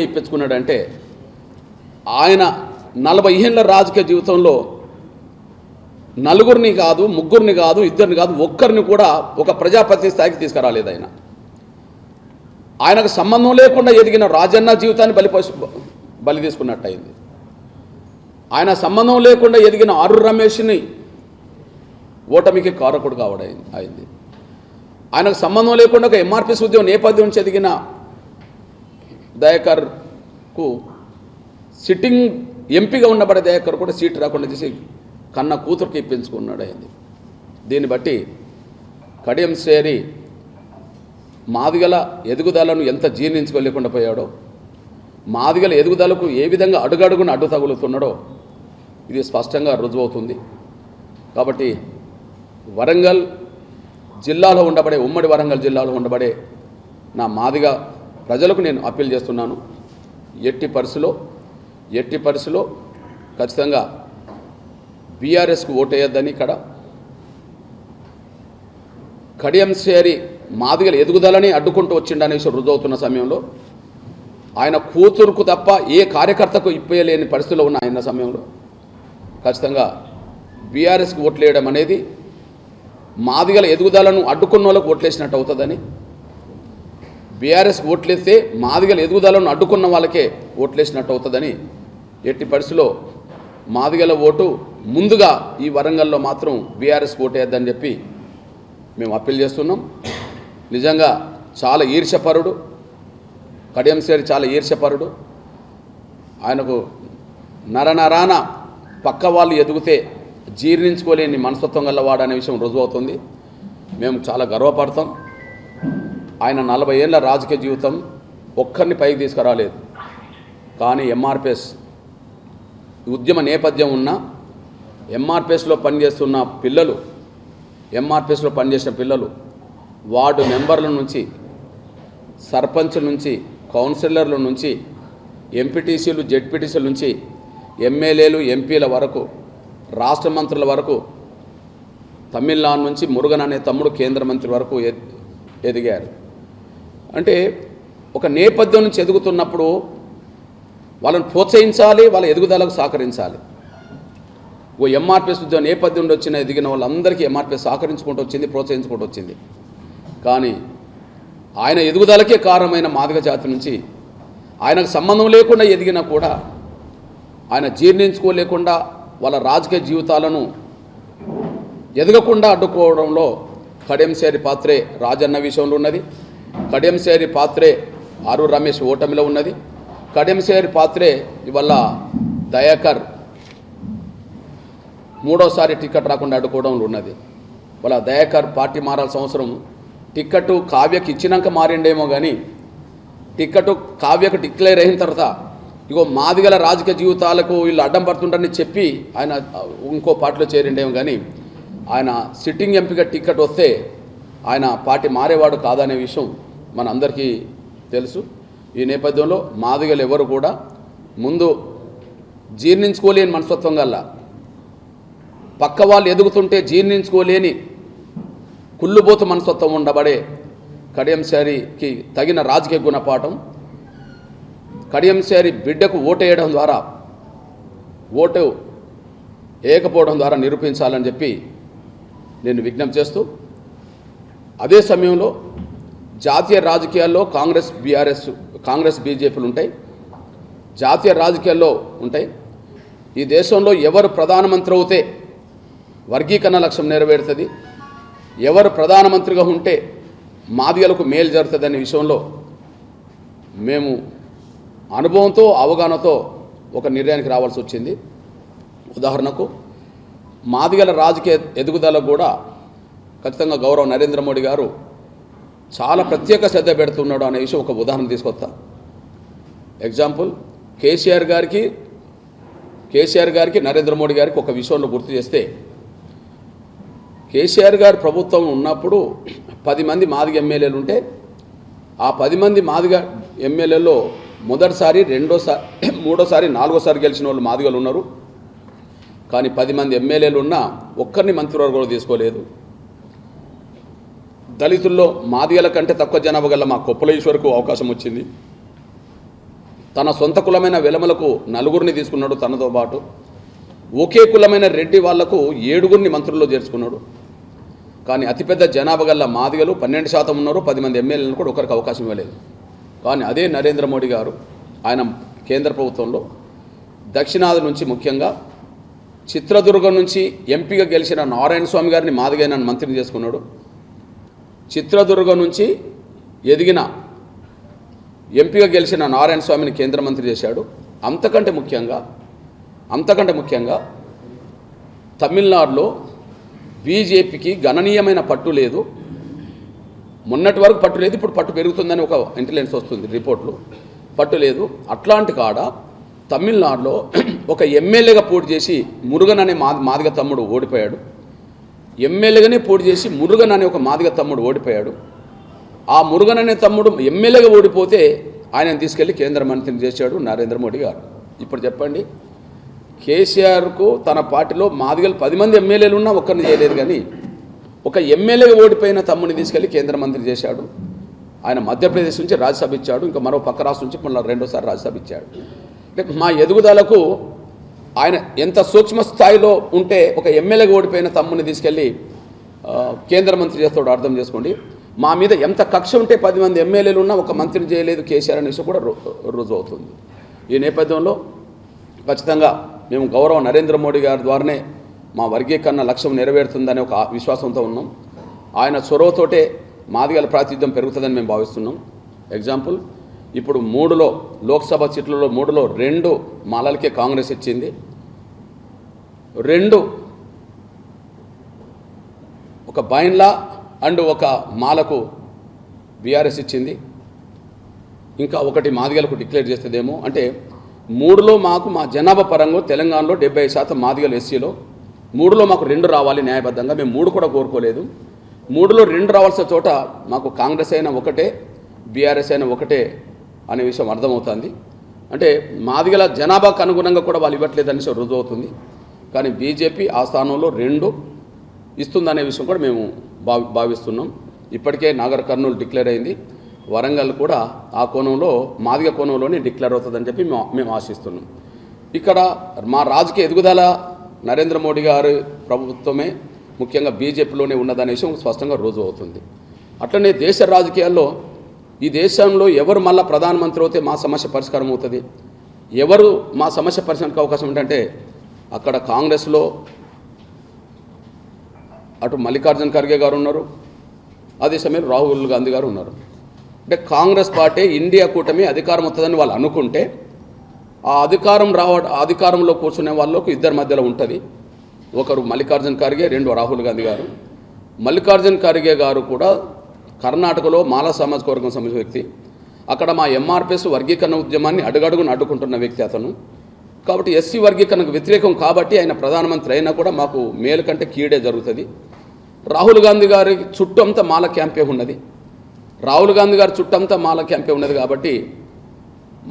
ఇప్పించుకున్నాడంటే ఆయన 40 ఏళ్ళ రాజకీయ జీవితంలో నలుగురిని కాదు, ముగ్గురిని కాదు, ఇద్దరిని కాదు, ఒక్కరిని కూడా ఒక ప్రజాపతి స్థాయికి తీసుకురాలేదు. ఆయనకు సంబంధం లేకుండా ఎదిగిన రాజన్న జీవితాన్ని బలి తీసుకున్నట్టు అయింది. ఆయన సంబంధం లేకుండా ఎదిగిన ఆరు రమేష్ని ఓటమికి కారకుడు కావడం అయింది. ఆయనకు సంబంధం లేకుండా ఒక ఎంఆర్పిఎస్ ఉద్యమం నేపథ్యం నుంచి ఎదిగిన దయాకర్కు సిట్టింగ్ ఎంపీగా ఉన్నబడే దయాకర్ కూడా సీటు రాకుండా చేసి కన్న కూతురుకి ఇప్పించుకున్నాడు అయింది. దీన్ని బట్టి కడియం శ్యారీ మాదిగల ఎదుగుదలను ఎంత జీర్ణించుకోలేకుండా పోయాడో, మాదిగల ఎదుగుదలకు ఏ విధంగా అడుగడుగున అడ్డు తగులుతున్నాడో ఇది స్పష్టంగా రుజువవుతుంది. కాబట్టి వరంగల్ జిల్లాలో ఉండబడే, ఉమ్మడి వరంగల్ జిల్లాలో ఉండబడే నా మాదిగ ప్రజలకు నేను అప్పీల్ చేస్తున్నాను. ఎట్టి పరిస్థితిలో ఖచ్చితంగా బీఆర్ఎస్కు ఓటేయద్దని, ఇక్కడ కడియం శ్యారీ మాదిగల ఎదుగుదలని అడ్డుకుంటూ వచ్చిండనే విషయం రుజువుతున్న సమయంలో, ఆయన కూతురుకు తప్ప ఏ కార్యకర్తకు ఇప్పలేని పరిస్థితిలో ఉన్న ఆయన సమయంలో ఖచ్చితంగా బీఆర్ఎస్కి ఓట్లేయడం అనేది మాదిగల ఎదుగుదలను అడ్డుకున్న వాళ్ళకు ఓట్లేసినట్టు అవుతుందని, బీఆర్ఎస్కి ఓట్లేస్తే మాదిగల ఎదుగుదలను అడ్డుకున్న వాళ్ళకే ఓట్లేసినట్టు అవుతుందని, ఎట్టి పరిస్థితిలో మాదిగల ఓటు ముందుగా ఈ వరంగల్లో మాత్రం బీఆర్ఎస్కి ఓటేయద్దని చెప్పి మేము అప్పీల్ చేస్తున్నాం. నిజంగా చాలా ఈర్ష్యపరుడు కడియం శ్యారీ, చాలా ఈర్ష్యపరుడు. ఆయనకు నరనరాన పక్క వాళ్ళు ఎదిగితే జీర్ణించుకోలేని మనస్తత్వం గలవాడు అనే విషయం రుజువవుతుంది. మేము చాలా గర్వపడతాం. ఆయన 40 ఏళ్ళ రాజకీయ జీవితం ఒక్కరిని పైకి తీసుకురాలేదు. కానీ ఎంఆర్పిఎస్ ఉద్యమ నేపథ్యం ఉన్న ఎంఆర్పిఎస్లో పనిచేస్తున్న పిల్లలు వార్డు మెంబర్ల నుంచి, సర్పంచ్ల నుంచి, కౌన్సిలర్ల నుంచి, ఎంపీటీసీలు, జెడ్పీటీసీల నుంచి, ఎమ్మెల్యేలు, ఎంపీల వరకు, రాష్ట్ర మంత్రుల వరకు, తమిళనాడు నుంచి మురుగన్ అనే తమ్ముడు కేంద్ర మంత్రి వరకు ఎదిగారు. అంటే ఒక నేపథ్యం నుంచి ఎదుగుతున్నప్పుడు వాళ్ళని ప్రోత్సహించాలి, వాళ్ళ ఎదుగుదలకు సహకరించాలి. ఓ ఎంఆర్పిఎస్ ఉద్యమ నేపథ్యం నుండి వచ్చిన ఎదిగిన వాళ్ళందరికీ ఎంఆర్పిఎస్ సహకరించుకుంటూ వచ్చింది, ప్రోత్సహించుకుంటూ వచ్చింది. కానీ ఆయన ఎదుగుదలకే కారణమైన మాదిగ జాతి నుంచి ఆయనకు సంబంధం లేకుండా ఎదిగినా కూడా ఆయన జీర్ణించుకోలేకుండా వాళ్ళ రాజకీయ జీవితాలను ఎదగకుండా అడ్డుకోవడంలో కడియం శ్యారీ పాత్రే రాజన్న విషయంలో ఉన్నది. కడియంశేరి పాత్రే ఆరూరు రమేష్ ఓటమిలో ఉన్నది. కడియంశేరి పాత్రే ఇవల్ల దయాకర్ మూడోసారి టికెట్ రాకుండా అడ్డుకోవడంలో ఉన్నది. వాళ్ళ దయాకర్ పార్టీ మారాల్సిన అవసరం, టికెట్ కావ్యకి ఇచ్చినాక మారిండేమో కానీ టికెట్ కావ్యకు డిక్లేర్ అయిన తర్వాత ఇగో మాదిగల రాజకీయ జీవితాలకు వీళ్ళు అడ్డం పడుతుంటారని చెప్పి ఆయన ఇంకో పార్టీలో చేరిండేమో కానీ ఆయన సిట్టింగ్ ఎంపీగా టికెట్ వస్తే ఆయన పార్టీ మారేవాడు కాదనే విషయం మన అందరికీ తెలుసు. ఈ నేపథ్యంలో మాదిగలు ఎవరు కూడా ముందు జీర్ణించుకోలేని మనస్తత్వం గల్లా, పక్క వాళ్ళు ఎదుగుతుంటే జీర్ణించుకోలేని కుళ్ళుబోతు మనస్తత్వం ఉండబడే కడియంశేరికి తగిన రాజకీయ గుణపాఠం కడియంశేరి బిడ్డకు ఓటేయడం ద్వారా, ఓటు వేయకపోవడం ద్వారా నిరూపించాలని చెప్పి నేను విజ్ఞప్తి చేస్తూ, అదే సమయంలో జాతీయ రాజకీయాల్లో కాంగ్రెస్ బీజేపీలు ఉంటాయి, జాతీయ రాజకీయాల్లో ఉంటాయి. ఈ దేశంలో ఎవరు ప్రధానమంత్రి అవుతే వర్గీకరణ లక్ష్యం నెరవేరుతుంది, ఎవరు ప్రధానమంత్రిగా ఉంటే మాదిగలకు మేలు జరుగుతుంది అనే విషయంలో మేము అనుభవంతో అవగాహనతో ఒక నిర్ణయానికి రావాల్సి వచ్చింది. ఉదాహరణకు మాదిగల రాజకీయ ఎదుగుదలకు కూడా ఖచ్చితంగా గౌరవ నరేంద్ర మోడీ గారు చాలా ప్రత్యేక శ్రద్ధ పెడుతున్నాడు అనే విషయం ఒక ఉదాహరణ తీసుకొస్తా. ఎగ్జాంపుల్, కేసీఆర్ గారికి నరేంద్ర మోడీ గారికి ఒక విషయంలో గుర్తు చేస్తే, కేసీఆర్ గారు ప్రభుత్వం ఉన్నప్పుడు 10 మంది మాదిగ ఎమ్మెల్యేలు ఉంటే ఆ 10 మంది మాదిగ ఎమ్మెల్యేలో మొదటిసారి, రెండోసారి, మూడోసారి, నాలుగోసారి గెలిచిన వాళ్ళు మాదిగలు ఉన్నారు. కానీ 10 మంది ఎమ్మెల్యేలు ఉన్నా ఒక్కరిని మంత్రివర్గంలో తీసుకోలేదు. దళితుల్లో మాదిగల కంటే తక్కువ జనాభా గల మా కొప్పుల ఈశ్వర్కు అవకాశం వచ్చింది. తన సొంత కులమైన వెలమలకు 4గురిని తీసుకున్నాడు. తనతో పాటు ఒకే కులమైన రెడ్డి వాళ్లకు 7గురిని మంత్రుల్లో చేర్చుకున్నాడు. కానీ అతిపెద్ద జనాభా గల మాదిగలు 12% ఉన్నారు. 10 మంది ఎమ్మెల్యేలను కూడా ఒకరికి అవకాశం ఇవ్వలేదు. కానీ అదే నరేంద్ర మోడీ గారు ఆయన కేంద్ర ప్రభుత్వంలో దక్షిణాది నుంచి, ముఖ్యంగా చిత్రదుర్గం నుంచి ఎంపీగా గెలిచిన నారాయణ స్వామి గారిని మాదిగైన మంత్రిని చేసుకున్నాడు. చిత్రదుర్గం నుంచి ఎదిగిన ఎంపీగా గెలిచిన నారాయణ స్వామిని కేంద్ర మంత్రి చేశాడు. అంతకంటే ముఖ్యంగా తమిళనాడులో బీజేపీకి గణనీయమైన పట్టు లేదు. మొన్నటి వరకు పట్టు లేదు, ఇప్పుడు పట్టు పెరుగుతుందని ఒక ఇంటెలిజెన్స్ వస్తుంది రిపోర్ట్లు. పట్టు లేదు. అట్లాంటి కాడ తమిళనాడులో ఒక ఎమ్మెల్యేగా పోటీ చేసి మురుగన్ అనే మాదిగ తమ్ముడు ఓడిపోయాడు. ఎమ్మెల్యేగానే పోటీ చేసి మురుగన్ అనే ఒక మాదిగ తమ్ముడు ఓడిపోయాడు. ఆ మురుగన్ అనే తమ్ముడు ఎమ్మెల్యేగా ఓడిపోతే ఆయనను తీసుకెళ్లి కేంద్ర మంత్రిని చేశాడు నరేంద్ర మోడీ గారు. ఇప్పుడు చెప్పండి, కేసీఆర్కు తన పార్టీలో మాదిగలు 10 మంది ఎమ్మెల్యేలు ఉన్నా ఒక్కరిని చేయలేదు. కానీ ఒక ఎమ్మెల్యేగా ఓడిపోయిన తమ్ముడిని తీసుకెళ్లి కేంద్ర మంత్రి చేశాడు. ఆయన మధ్యప్రదేశ్ నుంచి రాజ్యసభ ఇచ్చాడు. ఇంకా మరో పక్క రాష్ట్రం నుంచి మళ్ళీ రెండోసారి రాజ్యసభ ఇచ్చాడు. మా ఎదుగుదలకు ఆయన ఎంత సూక్ష్మ స్థాయిలో ఉంటే ఒక ఎమ్మెల్యేగా ఓడిపోయిన తమ్ముడిని తీసుకెళ్ళి కేంద్ర మంత్రి చేస్తాడు అర్థం చేసుకోండి. మా మీద ఎంత కక్ష ఉంటే 10 మంది ఎమ్మెల్యేలు ఉన్నా ఒక మంత్రిని చేయలేదు కేసీఆర్ అనే విషయం కూడా రుజువు అవుతుంది. ఈ నేపథ్యంలో ఖచ్చితంగా మేము గౌరవ నరేంద్ర మోడీ గారి ద్వారానే మా వర్గీకరణ లక్ష్యం నెరవేరుతుందనే ఒక విశ్వాసంతో ఉన్నాం. ఆయన చొరవతోటే మాదిగల ప్రాతినిధ్యం పెరుగుతుందని మేము భావిస్తున్నాం. ఎగ్జాంపుల్, ఇప్పుడు 3లో లోక్సభ సీట్లలో 3లో 2 మాలలకే కాంగ్రెస్ ఇచ్చింది, 2 ఒక బైన్లా అండ్ ఒక మాలకు బీఆర్ఎస్ ఇచ్చింది. ఇంకా ఒకటి మాదిగలకు డిక్లేర్ చేస్తుందేమో. అంటే 3లో మాకు మా జనాభా పరంగా తెలంగాణలో 75% మాదిగలు ఎస్సీలో, 3లో మాకు 2 రావాలి న్యాయబద్ధంగా. మేము 3 కూడా కోరుకోలేదు. 3లో 2 రావాల్సిన చోట మాకు కాంగ్రెస్ అయినా ఒకటే, బీఆర్ఎస్ అయినా ఒకటే అనే విషయం అర్థమవుతుంది. అంటే మాదిగల జనాభాకు అనుగుణంగా కూడా వాళ్ళు ఇవ్వట్లేదనే విషయం రుజువు అవుతుంది. కానీ బీజేపీ ఆ స్థానంలో 2 ఇస్తుందనే విషయం కూడా మేము భావిస్తున్నాం. ఇప్పటికే నాగర్ కర్నూలు డిక్లేర్ అయింది. వరంగల్ కూడా ఆ కోణంలో మాదిగ కోణంలోనే డిక్లేర్ అవుతుందని చెప్పి మేము ఆశిస్తున్నాం. ఇక్కడ మా రాజకీయ ఎదుగుదల నరేంద్ర మోడీ గారి ప్రభుత్వమే, ముఖ్యంగా బీజేపీలోనే ఉన్నదనే విషయం స్పష్టంగా రుజువు అవుతుంది. అట్లనే దేశ రాజకీయాల్లో ఈ దేశంలో ఎవరు మళ్ళీ ప్రధానమంత్రి అవుతే మా సమస్య పరిష్కారం అవుతుంది, ఎవరు మా సమస్య పరిష్కారానికి అవకాశం ఏంటంటే అక్కడ కాంగ్రెస్లో అటు మల్లికార్జున ఖర్గే గారు ఉన్నారు, అదే సమయంలో రాహుల్ గాంధీ గారు ఉన్నారు. అంటే కాంగ్రెస్ పార్టీ ఇండియా కూటమి అధికారం వస్తుందని వాళ్ళు అనుకుంటే ఆ అధికారంలో కూర్చునే వాళ్ళకు ఇద్దరి మధ్యలో ఉంటుంది. ఒకరు మల్లికార్జున్ ఖర్గే, రెండు రాహుల్ గాంధీ గారు. మల్లికార్జున్ ఖర్గే గారు కూడా కర్ణాటకలో మాలా సామాజిక వర్గం సంబంధించిన వ్యక్తి. అక్కడ మా ఎంఆర్పిఎస్ వర్గీకరణ ఉద్యమాన్ని అడుగడుగును అడ్డుకుంటున్న వ్యక్తి అతను. కాబట్టి ఎస్సీ వర్గీకరణకు వ్యతిరేకం కాబట్టి ఆయన ప్రధానమంత్రి అయినా కూడా మాకు మేలు కంటే కీడే జరుగుతుంది. రాహుల్ గాంధీ గారి చుట్టూ అంతా మాల క్యాంపే ఉన్నది. రాహుల్ గాంధీ గారి చుట్టంతా మాల క్యాంపే ఉన్నది కాబట్టి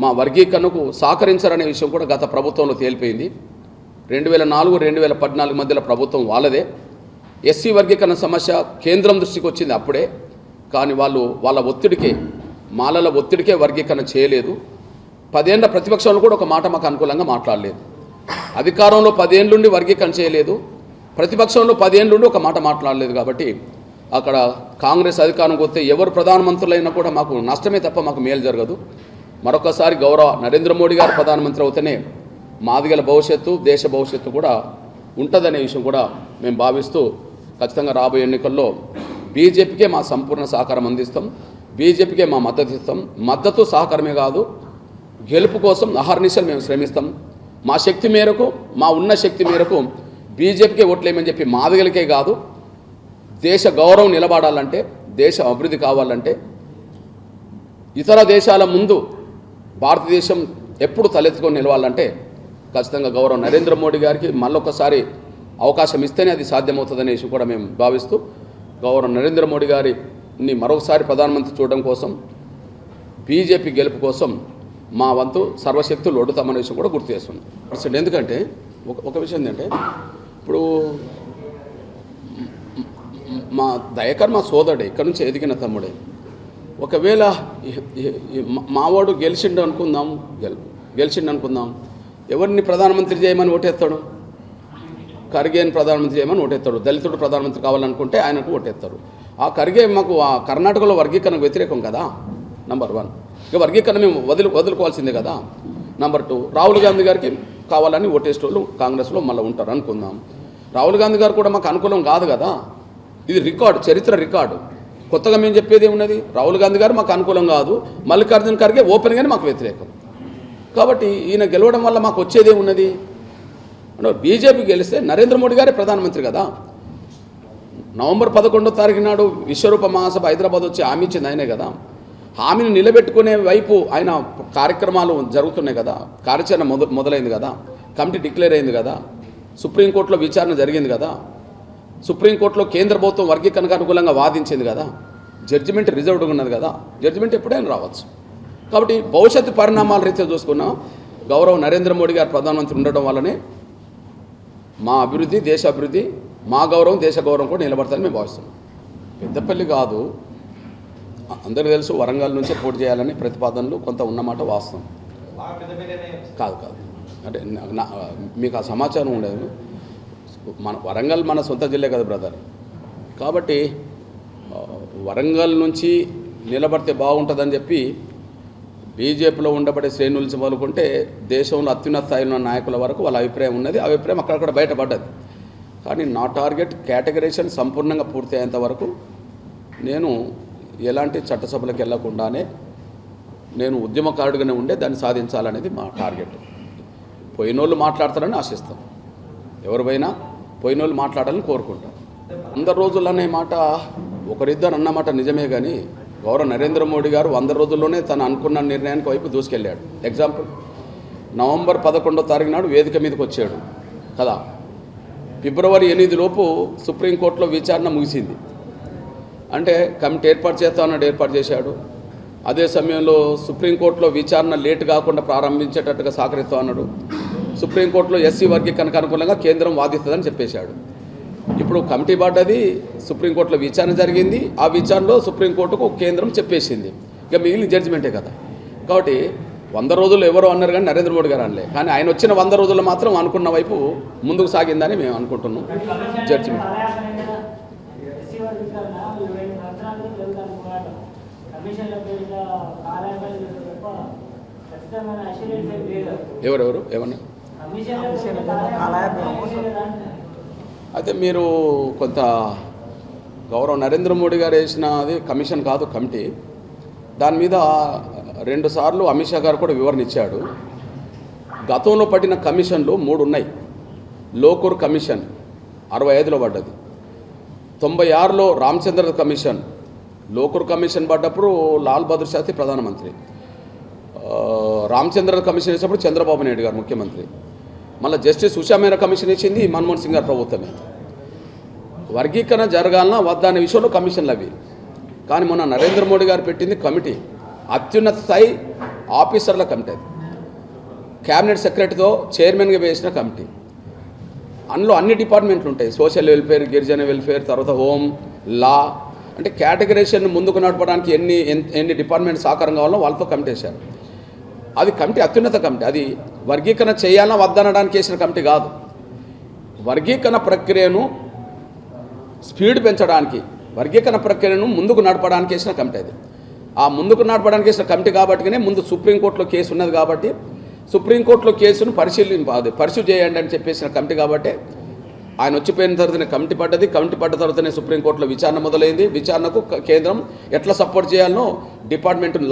మా వర్గీకరణకు సహకరించారనే విషయం కూడా గత ప్రభుత్వంలో తేలిపోయింది. 2004-2014 మధ్యలో ప్రభుత్వం వాళ్ళదే. ఎస్సీ వర్గీకరణ సమస్య కేంద్రం దృష్టికి వచ్చింది అప్పుడే. కానీ వాళ్ళ ఒత్తిడికే, మాలల ఒత్తిడికే వర్గీకరణ చేయలేదు. 10 ఏళ్ల ప్రతిపక్షంలో కూడా ఒక మాట మాకు అనుకూలంగా మాట్లాడలేదు. అధికారంలో 10 ఏళ్ళుండి వర్గీకరణ చేయలేదు, ప్రతిపక్షంలో 10 ఏళ్ళుండి ఒక మాట మాట్లాడలేదు. కాబట్టి అక్కడ కాంగ్రెస్ అధికారంకి వస్తే ఎవరు ప్రధానమంత్రులైనా కూడా మాకు నష్టమే తప్ప మాకు మేలు జరగదు. మరొకసారి గౌరవ నరేంద్ర మోడీ గారు ప్రధానమంత్రి అవుతేనే మాదిగల భవిష్యత్తు, దేశ భవిష్యత్తు కూడా ఉంటుందనే విషయం కూడా మేము భావిస్తూ ఖచ్చితంగా రాబోయే ఎన్నికల్లో బీజేపీకే మా సంపూర్ణ సహకారం అందిస్తాం, బీజేపీకే మా మద్దతు ఇస్తాం. మద్దతు సహకారమే కాదు, గెలుపు కోసం అహర్నిశలు మేము శ్రమిస్తాం. మా శక్తి మేరకు, మా ఉన్న శక్తి మేరకు బీజేపీకే ఓట్లేమని చెప్పి మాదిగలకే కాదు, దేశ గౌరవం నిలబడాలంటే, దేశ అభివృద్ధి కావాలంటే, ఇతర దేశాల ముందు భారతదేశం ఎప్పుడు తలెత్తుకొని నిలవాలంటే ఖచ్చితంగా గౌరవ నరేంద్ర మోడీ గారికి మళ్ళొకసారి అవకాశం ఇస్తేనే అది సాధ్యమవుతుందనే విషయం కూడా మేము భావిస్తూ గౌరవ నరేంద్ర మోడీ గారిని మరొకసారి ప్రధానమంత్రి చూడడం కోసం, బీజేపీ గెలుపు కోసం మా వంతు సర్వశక్తులు ఒడుతామనే విషయం కూడా గుర్తు చేస్తున్నాం. ఎందుకంటే ఒక విషయం ఏంటంటే, ఇప్పుడు మా దయాకర్ మా సోదరుడే, ఇక్కడ నుంచి ఎదిగిన తమ్ముడే. ఒకవేళ మావాడు గెలిచిండు అనుకుందాం, ఎవరిని ప్రధానమంత్రి చేయమని ఓటేస్తాడు? ఖర్గేని ప్రధానమంత్రి చేయమని ఓటేస్తాడు. దళితుడు ప్రధానమంత్రి కావాలనుకుంటే ఆయనకు ఓటేస్తాడు. ఆ ఖర్గే మాకు ఆ కర్ణాటకలో వర్గీకరణకు వ్యతిరేకం కదా, నంబర్ 1. ఇక వర్గీకరణ మేము వదులుకోవాల్సిందే కదా. నంబర్ 2, రాహుల్ గాంధీ గారికి కావాలని ఓటేసేటోళ్ళు కాంగ్రెస్లో మళ్ళీ ఉంటారు అనుకుందాం. రాహుల్ గాంధీ గారు కూడా మాకు అనుకూలం కాదు కదా. ఇది రికార్డు, చరిత్ర రికార్డు. కొత్తగా మేము చెప్పేది ఉన్నది, రాహుల్ గాంధీ గారు మాకు అనుకూలం కాదు, మల్లికార్జున్ ఖర్గే ఓపెన్గానే మాకు వ్యతిరేకం. కాబట్టి ఈయన గెలవడం వల్ల మాకు వచ్చేదే ఉన్నది. బీజేపీ గెలిస్తే నరేంద్ర మోడీ గారే ప్రధానమంత్రి కదా. నవంబర్ 11వ తారీఖు నాడు విశ్వరూప మహాసభ హైదరాబాద్ వచ్చి హామీ ఇచ్చింది ఆయనే కదా. హామీని నిలబెట్టుకునే వైపు ఆయన కార్యక్రమాలు జరుగుతున్నాయి కదా. కార్యాచరణ మొదలైంది కదా. కమిటీ డిక్లేర్ అయింది కదా. సుప్రీంకోర్టులో విచారణ జరిగింది కదా. సుప్రీంకోర్టులో కేంద్ర ప్రభుత్వం వర్గీకరణకు అనుకూలంగా వాదించింది కదా. జడ్జిమెంట్ రిజర్వ్డ్గా ఉన్నది కదా. జడ్జిమెంట్ ఎప్పుడైనా రావచ్చు. కాబట్టి భవిష్యత్తు పరిణామాల రీత్యా చూసుకున్న గౌరవ నరేంద్ర మోడీ గారు ప్రధానమంత్రి ఉండడం వల్లనే మా అభివృద్ధి, దేశ అభివృద్ధి, మా గౌరవం, దేశ గౌరవం కూడా నిలబడతారని మేము భావిస్తున్నాం. పెద్దపల్లి కాదు, అందరికీ తెలుసు వరంగల్ నుంచే పోటీ చేయాలని ప్రతిపాదనలు కొంత ఉన్నమాట వాస్తవం. కాదు అంటే మీకు ఆ సమాచారం ఉండదు. వరంగల్ మన సొంత జిల్లా కదా బ్రదర్. కాబట్టి వరంగల్ నుంచి నిలబడితే బాగుంటుందని చెప్పి బీజేపీలో ఉండబడే శ్రేణుల నుంచి మొదలుకుంటే దేశంలో అత్యున్నత స్థాయిలో ఉన్న నాయకుల వరకు వాళ్ళ అభిప్రాయం ఉన్నది. అభిప్రాయం అక్కడక్కడ బయటపడ్డది. కానీ నా టార్గెట్ కేటగరైజేషన్ సంపూర్ణంగా పూర్తి అయ్యేంత వరకు నేను ఎలాంటి చట్టసభలకు వెళ్లకుండానే నేను ఉద్యమకారుడిగానే ఉండే దాన్ని సాధించాలనేది మా టార్గెట్. పోయినోళ్ళు మాట్లాడతారని ఆశిస్తాం. ఎవరు పోయినా పోయినోళ్ళు మాట్లాడాలని కోరుకుంటాం. 100 రోజులు అనే మాట ఒకరిద్దరు అన్నమాట నిజమే, కానీ గౌరవ నరేంద్ర మోడీ గారు 100 రోజుల్లోనే తను అనుకున్న నిర్ణయానికి వైపు దూసుకెళ్ళాడు. ఎగ్జాంపుల్, నవంబర్ 11వ తారీఖు నాడు వేదిక మీదకి వచ్చాడు కదా. ఫిబ్రవరి 8 లోపు సుప్రీంకోర్టులో విచారణ ముగిసింది. అంటే కమిటీ ఏర్పాటు చేస్తామన్నాడు, ఏర్పాటు చేశాడు. అదే సమయంలో సుప్రీంకోర్టులో విచారణ లేట్ కాకుండా ప్రారంభించేటట్టుగా సహకరిస్తా అన్నాడు. సుప్రీంకోర్టులో ఎస్సీ వర్గీకరణకు అనుకూలంగా కేంద్రం వాదిస్తుందని చెప్పేశాడు. ఇప్పుడు కమిటీ పడ్డది, సుప్రీంకోర్టులో విచారణ జరిగింది. ఆ విచారణలో సుప్రీంకోర్టుకు కేంద్రం చెప్పేసింది. ఇక మిగిలిన జడ్జిమెంటే కదా. కాబట్టి 100 రోజులు ఎవరో అన్నారు కానీ నరేంద్ర మోడీ గారు అనలే. కానీ ఆయన వచ్చిన 100 రోజుల్లో మాత్రం అనుకున్న వైపు ముందుకు సాగిందని మేము అనుకుంటున్నాం. జడ్జిమెంట్ ఎవరెవరు ఏమన్నా అయితే మీరు కొంత గౌరవ నరేంద్ర మోడీ గారు వేసినది కమిషన్ కాదు, కమిటీ. దాని మీద 2 సార్లు అమిత్ షా గారు కూడా వివరణ ఇచ్చాడు. గతంలో పట్టిన కమిషన్లు 3 ఉన్నాయి. లోకూర్ కమిషన్ 65లో పడ్డది. 96లో రామచంద్ర కమిషన్. లోకూర్ కమిషన్ పడ్డప్పుడు లాల్ బహదూర్ శాస్త్రి ప్రధానమంత్రి, రామచంద్ర కమిషన్ వేసినప్పుడు చంద్రబాబు నాయుడు గారు ముఖ్యమంత్రి. మళ్ళీ జస్టిస్ ఉషా మేరా కమిషన్ ఇచ్చింది మన్మోహన్ సింగ్ గారు ప్రభుత్వమే. వర్గీకరణ జరగాలన్నా వద్దా అనే విషయంలో కమిషన్లు అవి. కానీ మొన్న నరేంద్ర మోడీ గారు పెట్టింది కమిటీ, అత్యున్నత స్థాయి ఆఫీసర్ల కమిటీ. అది క్యాబినెట్ సెక్రటరీతో చైర్మన్గా వేసిన కమిటీ. అందులో అన్ని డిపార్ట్మెంట్లు ఉంటాయి. సోషల్ వెల్ఫేర్, గిరిజన వెల్ఫేర్, తర్వాత హోమ్, లా, అంటే కేటగరైజేషన్ ముందుకు నడపడానికి ఎన్ని డిపార్ట్మెంట్ సహకారం కావాలో వాళ్ళతో కమిటీ వేశారు. అది కమిటీ అత్యున్నత కమిటీ. అది వర్గీకరణ చేయాలన్నా వద్దనడానికి వేసిన కమిటీ కాదు. వర్గీకరణ ప్రక్రియను స్పీడ్ పెంచడానికి, వర్గీకరణ ప్రక్రియను ముందుకు నడపడానికి వేసిన కమిటీ. అది ఆ ముందుకు నడపడానికి వేసిన కమిటీ కాబట్టినే ముందు సుప్రీంకోర్టులో కేసు ఉన్నది కాబట్టి సుప్రీంకోర్టులో కేసును పరిశీలి చేయండి అని చెప్పేసిన కమిటీ కాబట్టి ఆయన వచ్చిపోయిన తర్వాతనే కమిటీ పడ్డది. కమిటీ పడ్డ తర్వాతనే సుప్రీంకోర్టులో విచారణ మొదలైంది. విచారణకు కేంద్రం ఎట్లా సపోర్ట్ చేయాలనో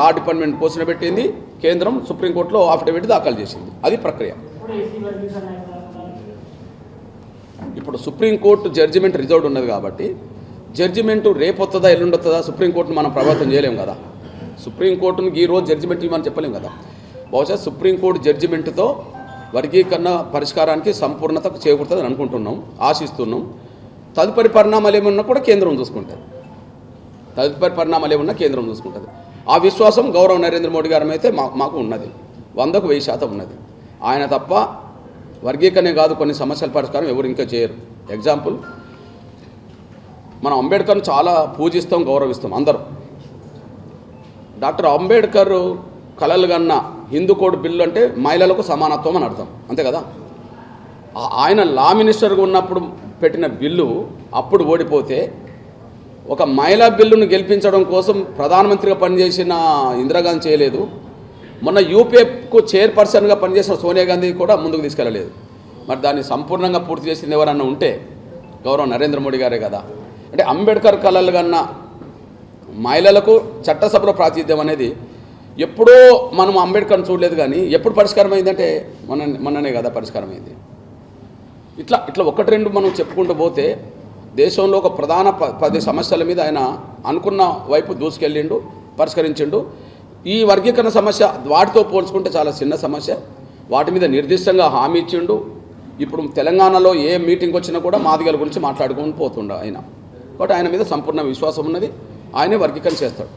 లా డిపార్ట్మెంట్ పోస్టున పెట్టింది. కేంద్రం సుప్రీంకోర్టులో అఫిడవిట్ దాఖలు చేసింది. అది ప్రక్రియ. ఇప్పుడు సుప్రీంకోర్టు జడ్జిమెంట్ రిజర్వ్డ్ ఉన్నది కాబట్టి జడ్జిమెంటు రేపు వస్తుందా ఎల్లుండి వస్తుందా సుప్రీంకోర్టును మనం ప్రభావితం చేయలేము కదా. సుప్రీంకోర్టును ఈ రోజు జడ్జిమెంట్ ఇవ్వమని చెప్పలేము కదా. బహుశా సుప్రీంకోర్టు జడ్జిమెంటుతో వర్గీకరణ పరిష్కారానికి సంపూర్ణత చేకూరుతుందని అనుకుంటున్నాం, ఆశిస్తున్నాం. తదుపరి పరిణామాలు ఏమన్నా కూడా కేంద్రం చూసుకుంటుంది. ఆ విశ్వాసం గౌరవ నరేంద్ర మోడీ గారి అయితే మాకు ఉన్నది. 100కు 1000% ఉన్నది. ఆయన తప్ప వర్గీకరణ కాదు కొన్ని సమస్యల పరిష్కారం ఎవరు ఇంకా చేయరు. ఎగ్జాంపుల్, మనం అంబేద్కర్ను చాలా పూజిస్తాం, గౌరవిస్తాం అందరం. డాక్టర్ అంబేద్కర్ కలలు కన్న హిందూ కోడ్ బిల్లు అంటే మహిళలకు సమానత్వం అని అర్థం, అంతే కదా. ఆయన లా మినిస్టర్గా ఉన్నప్పుడు పెట్టిన బిల్లు అప్పుడు ఓడిపోతే ఒక మహిళా బిల్లును గెలిపించడం కోసం ప్రధానమంత్రిగా పనిచేసిన ఇందిరాగాంధీ చేయలేదు. మొన్న యూపీఏకు చైర్పర్సన్గా పనిచేసిన సోనియా గాంధీ కూడా ముందుకు తీసుకెళ్ళలేదు. మరి దాన్ని సంపూర్ణంగా పూర్తి చేసింది ఎవరన్నా ఉంటే గౌరవ నరేంద్ర మోడీ గారే కదా. అంటే అంబేద్కర్ కలలు కన్నా మహిళలకు చట్టసభలో ప్రాతినిధ్యం అనేది ఎప్పుడో మనం అంబేద్కర్ని చూడలేదు. కానీ ఎప్పుడు పరిష్కారం అయిందంటే మొన్ననే కదా పరిష్కారం అయింది. ఇట్లా 1-2 మనం చెప్పుకుంటూ పోతే దేశంలో ఒక ప్రధాన 10 సమస్యల మీద ఆయన అనుకున్న వైపు దూసుకెళ్ళిండు, పరిష్కరించిండు. ఈ వర్గీకరణ సమస్య వాటితో పోల్చుకుంటే చాలా చిన్న సమస్య. వాటి మీద నిర్దిష్టంగా హామీ ఇచ్చిండు. ఇప్పుడు తెలంగాణలో ఏ మీటింగ్ వచ్చినా కూడా మాదిగల గురించి మాట్లాడుకొని పోతుండ ఆయన. కాబట్టి ఆయన మీద సంపూర్ణ విశ్వాసం ఉన్నది. ఆయనే వర్గీకరణ చేస్తాడు.